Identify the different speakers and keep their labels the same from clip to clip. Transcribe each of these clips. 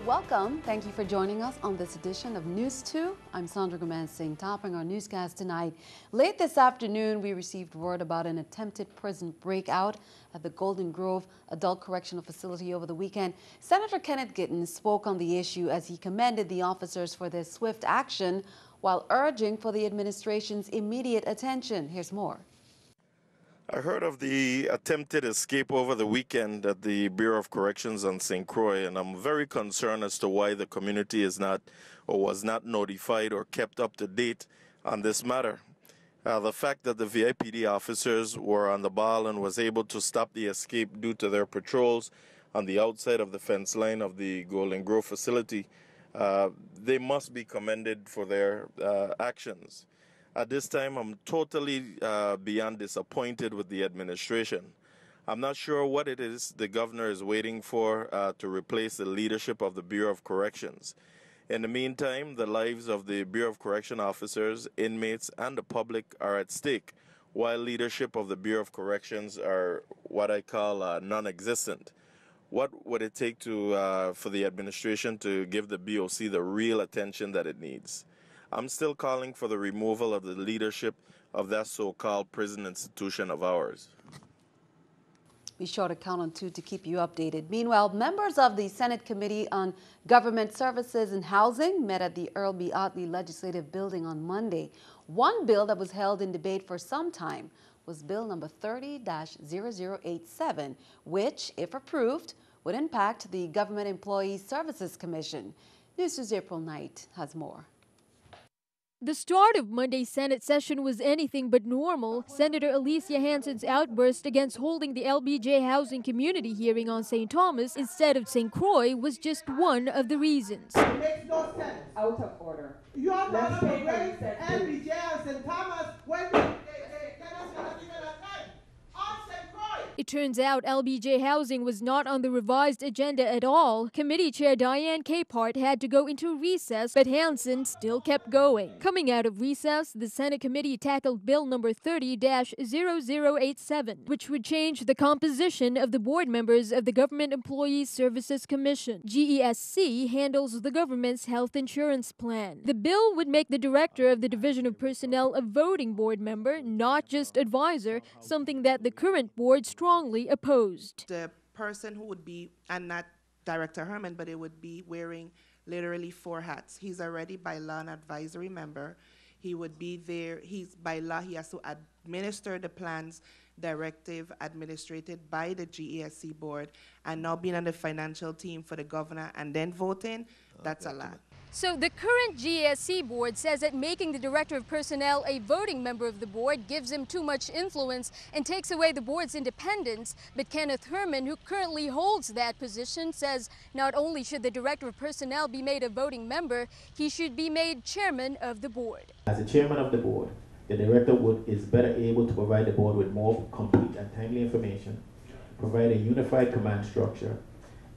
Speaker 1: welcome. Thank you for joining us on this edition of News 2. I'm Sandra Gomez-Singh, topping our newscast tonight. Late this afternoon, we received word about an attempted prison breakout at the Golden Grove Adult Correctional Facility over the weekend. Senator Kenneth Gittens spoke on the issue as he commended the officers for their swift action while urging for the administration's immediate attention. Here's more.
Speaker 2: I heard of the attempted escape over the weekend at the Bureau of Corrections on St. Croix, and I'm very concerned as to why the community is not or was not notified or kept up to date on this matter. The fact that the VIPD officers were on the ball and was able to stop the escape due to their patrols on the outside of the fence line of the Golden Grove facility, they must be commended for their actions. At this time, I'm totally beyond disappointed with the administration. I'm not sure what it is the governor is waiting for to replace the leadership of the Bureau of Corrections. In the meantime, the lives of the Bureau of Correction officers, inmates, and the public are at stake, while leadership of the Bureau of Corrections are what I call non-existent. What would it take for the administration to give the BOC the real attention that it needs? I'm still calling for the removal of the leadership of that so-called prison institution of ours.
Speaker 1: Be sure to count on 2 to keep you updated. Meanwhile, members of the Senate Committee on Government Services and Housing met at the Earl B. Otley Legislative Building on Monday. One bill that was held in debate for some time was Bill number 30-0087, which, if approved, would impact the Government Employees Services Commission. News 2's April Knight has more.
Speaker 3: The start of Monday's Senate session was anything but normal. Senator Alicia Hansen's outburst against holding the LBJ Housing Community hearing on St. Thomas instead of St. Croix was just one of the reasons.
Speaker 4: It makes no sense.
Speaker 5: Out of order.
Speaker 4: You are not going to raise LBJ and St. Thomas when they cannot even attend on St. Croix.
Speaker 3: It turns out LBJ Housing was not on the revised agenda at all. Committee Chair Diane Capehart had to go into recess, but Hansen still kept going. Coming out of recess, the Senate committee tackled Bill number 30-0087, which would change the composition of the board members of the Government Employees Services Commission. GESC handles the government's health insurance plan. The bill would make the director of the Division of Personnel a voting board member, not just advisor, something that the current board strongly opposed.
Speaker 6: The person who would be, and not Director Herman, but it would be wearing literally 4 hats. He's already by law an advisory member. He would be there. He's by law, he has to administer the plans directive administrated by the GESC board, and now being on the financial team for the governor and then voting, that's a lot.
Speaker 3: So the current GESC board says that making the director of personnel a voting member of the board gives him too much influence and takes away the board's independence. But Kenneth Herman, who currently holds that position, says not only should the director of personnel be made a voting member, he should be made chairman of the board.
Speaker 7: As a chairman of the board, the director is better able to provide the board with more complete and timely information, provide a unified command structure,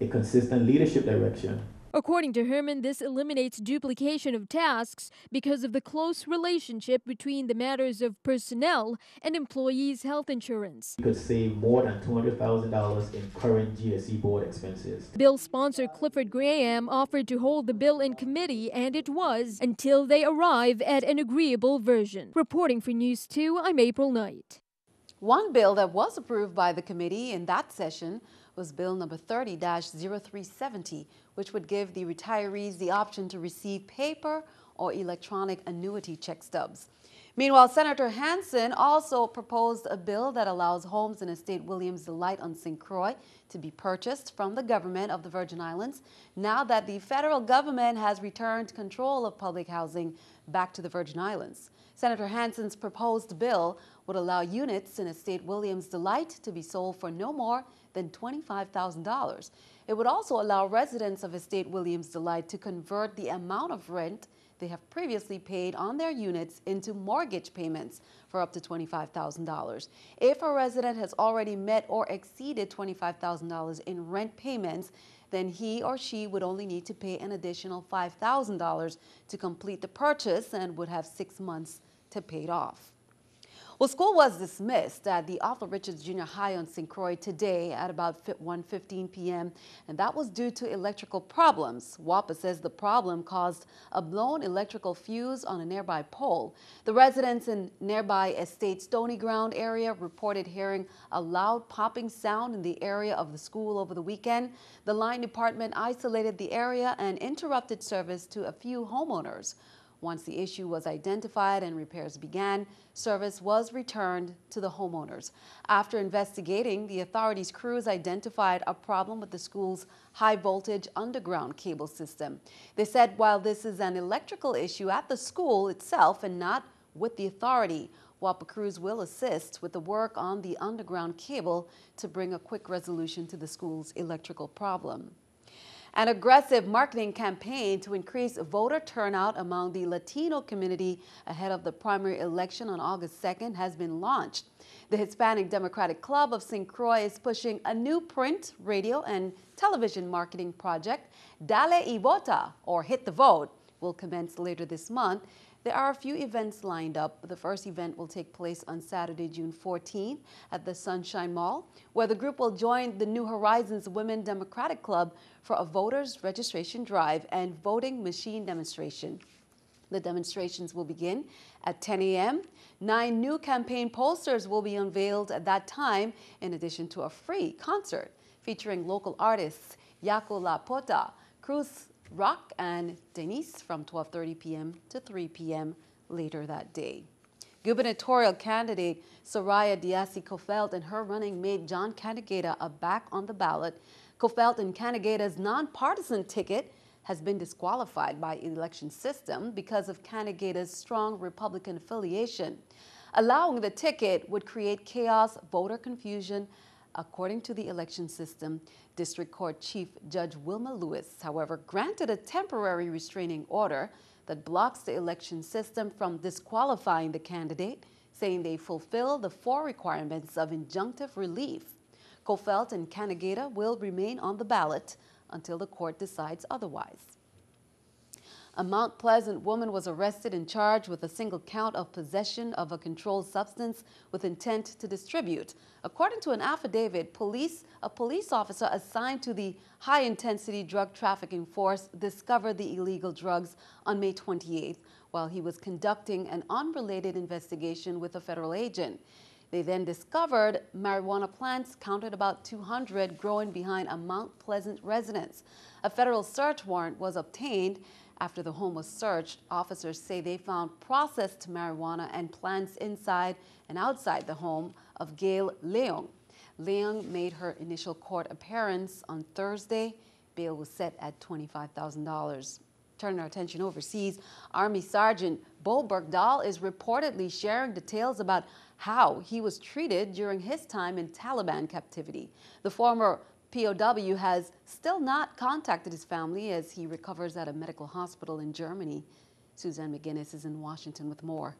Speaker 7: a consistent leadership direction.
Speaker 3: According to Herman, this eliminates duplication of tasks because of the close relationship between the matters of personnel and employees' health insurance.
Speaker 7: We could save more than $200,000 in current GSC board expenses.
Speaker 3: Bill sponsor Clifford Graham offered to hold the bill in committee, and it was until they arrive at an agreeable version. Reporting for News 2, I'm April Knight.
Speaker 1: One bill that was approved by the committee in that session was Bill number 30-0370, which would give the retirees the option to receive paper or electronic annuity check stubs. Meanwhile, Senator Hansen also proposed a bill that allows homes in Estate Williams Delight on St. Croix to be purchased from the government of the Virgin Islands now that the federal government has returned control of public housing back to the Virgin Islands. Senator Hansen's proposed bill would allow units in Estate Williams Delight to be sold for no more than $25,000. It would also allow residents of Estate Williams Delight to convert the amount of rent they have previously paid on their units into mortgage payments for up to $25,000. If a resident has already met or exceeded $25,000 in rent payments, then he or she would only need to pay an additional $5,000 to complete the purchase and would have 6 months to pay it off. Well, school was dismissed at the Arthur Richards Junior High on St. Croix today at about 1:15 p.m., and that was due to electrical problems. WAPA says the problem caused a blown electrical fuse on a nearby pole. The residents in nearby Estate Stony Ground area reported hearing a loud popping sound in the area of the school over the weekend. The line department isolated the area and interrupted service to a few homeowners. Once the issue was identified and repairs began, service was returned to the homeowners. After investigating, the authorities' crews identified a problem with the school's high-voltage underground cable system. They said while this is an electrical issue at the school itself and not with the authority, WAPA crews will assist with the work on the underground cable to bring a quick resolution to the school's electrical problem. An aggressive marketing campaign to increase voter turnout among the Latino community ahead of the primary election on August 2nd has been launched. The Hispanic Democratic Club of St. Croix is pushing a new print, radio, and television marketing project. Dale y Vota, or Hit the Vote, will commence later this month. There are a few events lined up. The first event will take place on Saturday, June 14th at the Sunshine Mall, where the group will join the New Horizons Women Democratic Club for a voters registration drive and voting machine demonstration. The demonstrations will begin at 10 a.m. 9 new campaign posters will be unveiled at that time, in addition to a free concert featuring local artists Yaco La Pota, Cruz Rock, and Denise from 12:30 p.m. to 3 p.m. later that day. Gubernatorial candidate Soraya Diaz-Cofelt and her running mate John Canegata are back on the ballot. Cofelt and Canegata's nonpartisan ticket has been disqualified by the election system because of Canegata's strong Republican affiliation. Allowing the ticket would create chaos, voter confusion. According to the election system, District Court Chief Judge Wilma Lewis, however, granted a temporary restraining order that blocks the election system from disqualifying the candidate, saying they fulfill the 4 requirements of injunctive relief. Cofelt and Canegata will remain on the ballot until the court decides otherwise. A Mount Pleasant woman was arrested and charged with a single count of possession of a controlled substance with intent to distribute. According to an affidavit, a police officer assigned to the high-intensity drug trafficking force discovered the illegal drugs on May 28th while he was conducting an unrelated investigation with a federal agent. They then discovered marijuana plants, counted about 200, growing behind a Mount Pleasant residence. A federal search warrant was obtained. After the home was searched, officers say they found processed marijuana and plants inside and outside the home of Gail Leung. Leung made her initial court appearance on Thursday. Bail was set at $25,000. Turning our attention overseas, Army Sergeant Bo Bergdahl is reportedly sharing details about how he was treated during his time in Taliban captivity. The former POW has still not contacted his family as he recovers at a medical hospital in Germany. Suzanne McGinnis is in Washington with more.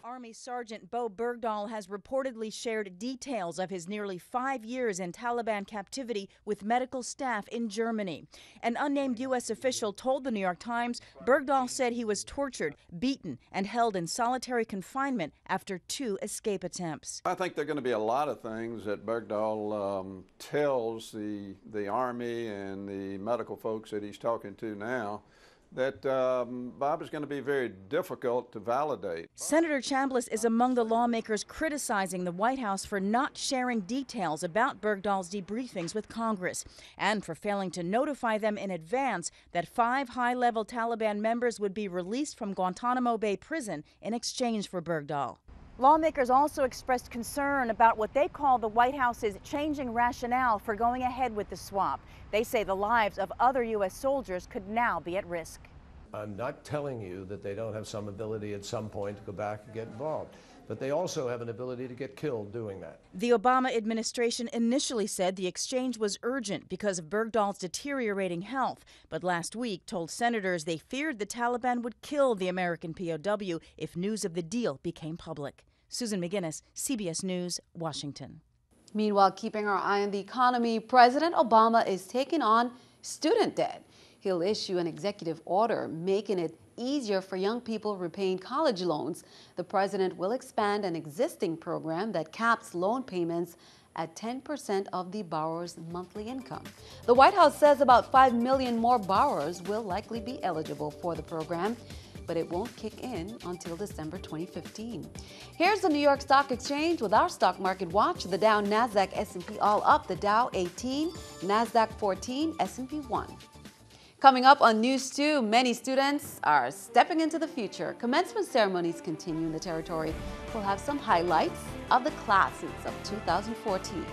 Speaker 5: Army Sergeant Bo Bergdahl has reportedly shared details of his nearly 5 years in Taliban captivity with medical staff in Germany. An unnamed U.S. official told the New York Times Bergdahl said he was tortured, beaten, and held in solitary confinement after 2 escape attempts.
Speaker 8: I think there are going to be a lot of things that Bergdahl tells the Army and the medical folks that he's talking to now that Bob is going to be very difficult to validate.
Speaker 5: Senator Chambliss is among the lawmakers criticizing the White House for not sharing details about Bergdahl's debriefings with Congress and for failing to notify them in advance that 5 high-level Taliban members would be released from Guantanamo Bay prison in exchange for Bergdahl. Lawmakers also expressed concern about what they call the White House's changing rationale for going ahead with the swap. They say the lives of other U.S. soldiers could now be at risk.
Speaker 9: I'm not telling you that they don't have some ability at some point to go back and get involved, but they also have an ability to get killed doing that.
Speaker 5: The Obama administration initially said the exchange was urgent because of Bergdahl's deteriorating health, but last week told senators they feared the Taliban would kill the American POW if news of the deal became public. Susan McGinnis, CBS News, Washington.
Speaker 1: Meanwhile, keeping our eye on the economy, President Obama is taking on student debt. He'll issue an executive order making it easier for young people repaying college loans. The president will expand an existing program that caps loan payments at 10% of the borrower's monthly income. The White House says about 5 million more borrowers will likely be eligible for the program, but it won't kick in until December 2015. Here's the New York Stock Exchange with our stock market watch. The Dow, Nasdaq, S&P all up. The Dow 18, Nasdaq 14, S&P 1. Coming up on News 2, many students are stepping into the future. Commencement ceremonies continue in the territory. We'll have some highlights of the classes of 2014.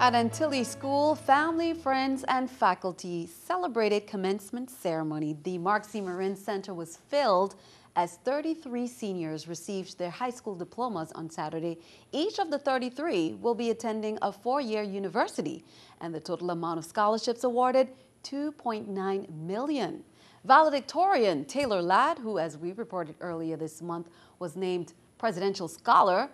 Speaker 1: At Antilles School, family, friends, and faculty celebrated commencement ceremony. The Mark C. Marin Center was filled as 33 seniors received their high school diplomas on Saturday. Each of the 33 will be attending a 4-year university, and the total amount of scholarships awarded, $2.9 million. Valedictorian Taylor Ladd, who, as we reported earlier this month, was named Presidential Scholar.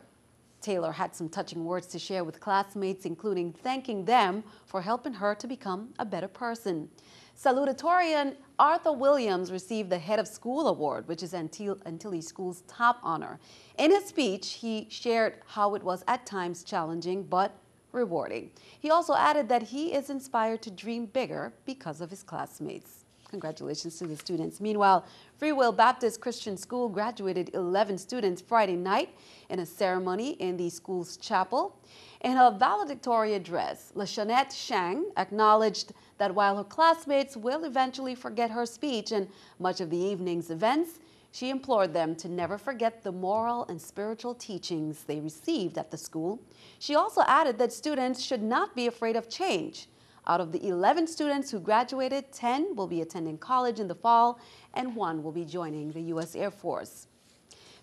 Speaker 1: Taylor had some touching words to share with classmates, including thanking them for helping her to become a better person. Salutatorian Arthur Williams received the Head of School Award, which is Antilles School's top honor. In his speech, he shared how it was at times challenging but rewarding. He also added that he is inspired to dream bigger because of his classmates. Congratulations to the students. Meanwhile, Free Will Baptist Christian School graduated 11 students Friday night in a ceremony in the school's chapel. In her valedictory address, LaShanette Shang acknowledged that while her classmates will eventually forget her speech and much of the evening's events, she implored them to never forget the moral and spiritual teachings they received at the school. She also added that students should not be afraid of change. Out of the 11 students who graduated, 10 will be attending college in the fall, and 1 will be joining the U.S. Air Force.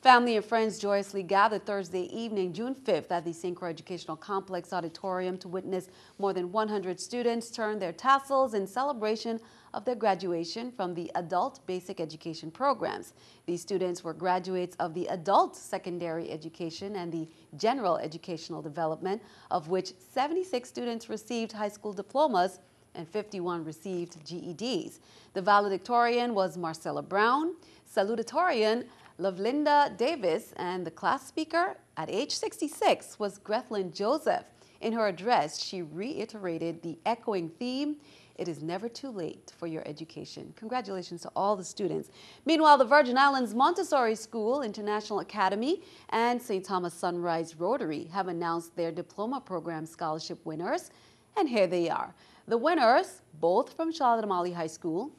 Speaker 1: Family and friends joyously gathered Thursday evening, June 5th, at the St. Croix Educational Complex Auditorium to witness more than 100 students turn their tassels in celebration of their graduation from the adult basic education programs. These students were graduates of the adult secondary education and the general educational development, of which 76 students received high school diplomas and 51 received GEDs. The valedictorian was Marcella Brown, salutatorian Lovelinda Davis, and the class speaker at age 66 was Grethlyn Joseph. In her address, she reiterated the echoing theme, "It is never too late for your education." Congratulations to all the students. Meanwhile, the Virgin Islands Montessori School, International Academy, and St. Thomas Sunrise Rotary have announced their diploma program scholarship winners, and here they are. The winners, both from Charlotte Amalie High School,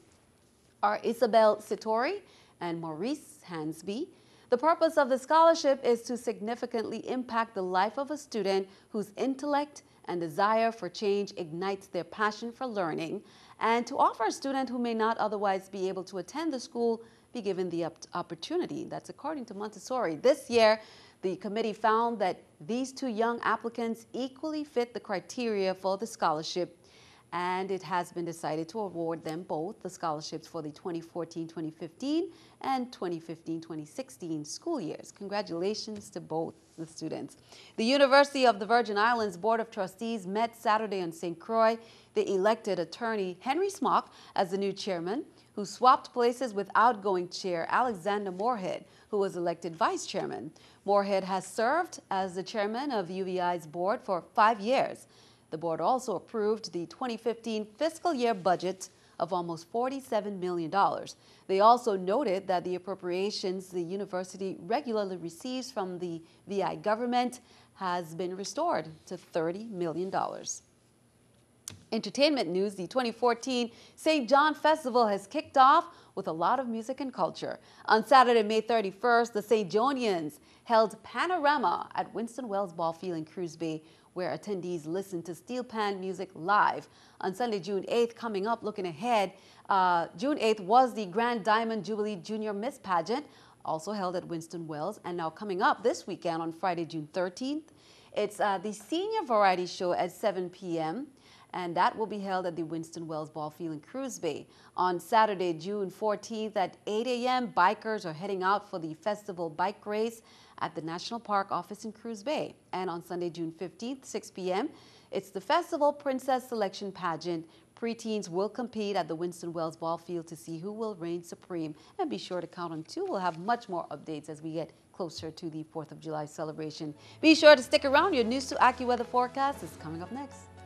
Speaker 1: are Isabel Sitori and Maurice Hansby. The purpose of the scholarship is to significantly impact the life of a student whose intellect and desire for change ignites their passion for learning, and to offer a student who may not otherwise be able to attend the school be given the opportunity. That's according to Montessori. This year, the committee found that these 2 young applicants equally fit the criteria for the scholarship, and it has been decided to award them both the scholarships for the 2014-2015 and 2015-2016 school years. Congratulations to both the students. The University of the Virgin Islands Board of Trustees met Saturday on St. Croix. They elected attorney Henry Smock as the new chairman, who swapped places with outgoing chair Alexander Moorhead, who was elected vice chairman. Moorhead has served as the chairman of UVI's board for 5 years. The board also approved the 2015 fiscal year budget of almost $47 million. They also noted that the appropriations the university regularly receives from the VI government has been restored to $30 million. Entertainment news, the 2014 St. John Festival has kicked off with a lot of music and culture. On Saturday, May 31st, the St. Johnians held Panorama at Winston Wells Ball Field in Cruz Bay, where attendees listened to steel pan music live. On Sunday, June 8th, coming up, looking ahead, June 8th was the Grand Diamond Jubilee Junior Miss Pageant, also held at Winston Wells. And now coming up this weekend on Friday, June 13th, it's the Senior Variety Show at 7 p.m. and that will be held at the Winston Wells Ball Field in Cruz Bay. On Saturday, June 14th at 8 a.m., bikers are heading out for the festival bike race at the National Park office in Cruz Bay. And on Sunday, June 15th, 6 p.m., it's the Festival Princess Selection Pageant. Preteens will compete at the Winston Wells Ball Field to see who will reign supreme. And be sure to count on 2. We'll have much more updates as we get closer to the 4th of July celebration. Be sure to stick around. Your News 2 AccuWeather forecast is coming up next.